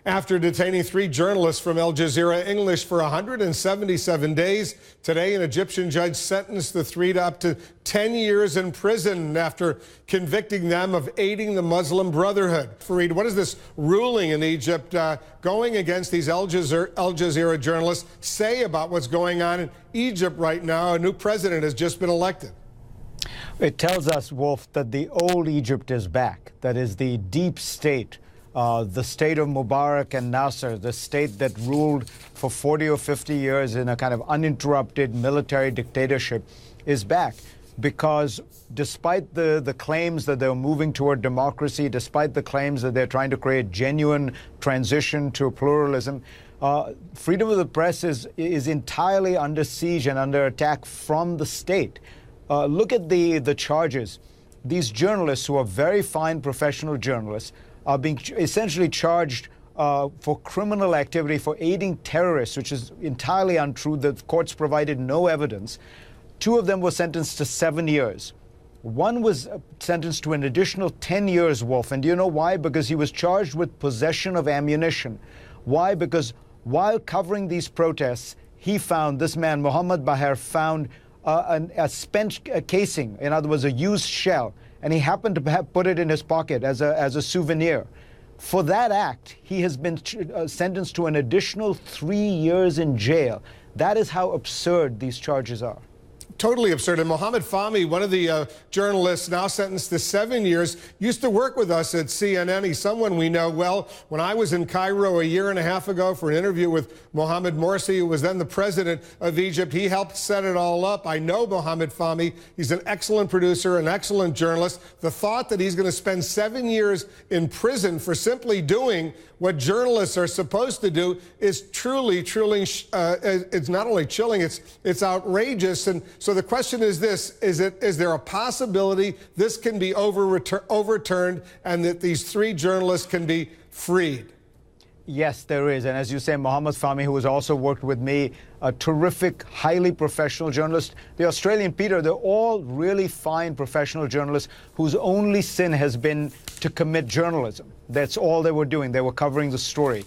After detaining 3 journalists from Al Jazeera English for 177 days, today an Egyptian judge sentenced the 3 to up to 10 years in prison after convicting them of aiding the Muslim Brotherhood. Fareed, what is this ruling in Egypt going against these Al Jazeera journalists say about what's going on in Egypt right now? A new president has just been elected. It tells us, Wolf, that the old Egypt is back. That is the deep state. The state of Mubarak and Nasser, the state that ruled for 40 or 50 years in a kind of uninterrupted military dictatorship, is back. Because despite the claims that they're moving toward democracy, despite the claims that they're trying to create genuine transition to pluralism, freedom of the press is entirely under siege and under attack from the state. Look at the charges. These journalists, who are very fine professional journalists, are being essentially charged for criminal activity, for aiding terrorists, which is entirely untrue. The courts provided no evidence. 2 of them were sentenced to 7 years. 1 was sentenced to an additional 10 years, Wolf. And do you know why? Because he was charged with possession of ammunition. Why? Because while covering these protests, this man, Mohammed Baher, found a spent casing, in other words, a used shell, and he happened to put it in his pocket as a souvenir. For that act, he has been sentenced to an additional 3 years in jail. That is how absurd these charges are. Totally absurd. And Mohammed Fahmy, one of the journalists now sentenced to 7 years, used to work with us at CNN. He's someone we know well. When I was in Cairo a year and a half ago for an interview with Mohamed Morsi, who was then the president of Egypt, he helped set it all up. I know Mohammed Fahmy. He's an excellent producer, an excellent journalist. The thought that he's going to spend 7 years in prison for simply doing what journalists are supposed to do is truly, it's not only chilling, it's outrageous. And so the question is this: is there a possibility this can be overturned and that these 3 journalists can be freed? Yes, there is. And as you say, Mohammed Fahmy, who has also worked with me, a terrific, highly professional journalist. The Australian Peter, they're all really fine professional journalists whose only sin has been to commit journalism. That's all they were doing. They were covering the story.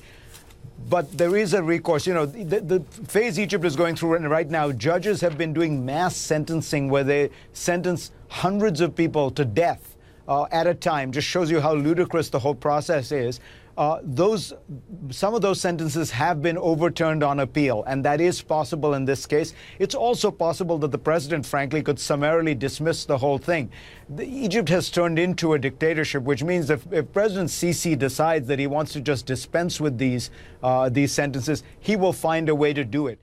But there is a recourse. You know, the phase Egypt is going through right now, judges have been doing mass sentencing where they sentence hundreds of people to death at a time. Just shows you how ludicrous the whole process is. Some of those sentences have been overturned on appeal, and that is possible in this case. It's also possible that the president, frankly, could summarily dismiss the whole thing. Egypt has turned into a dictatorship, which means if President Sisi decides that he wants to just dispense with these sentences, he will find a way to do it.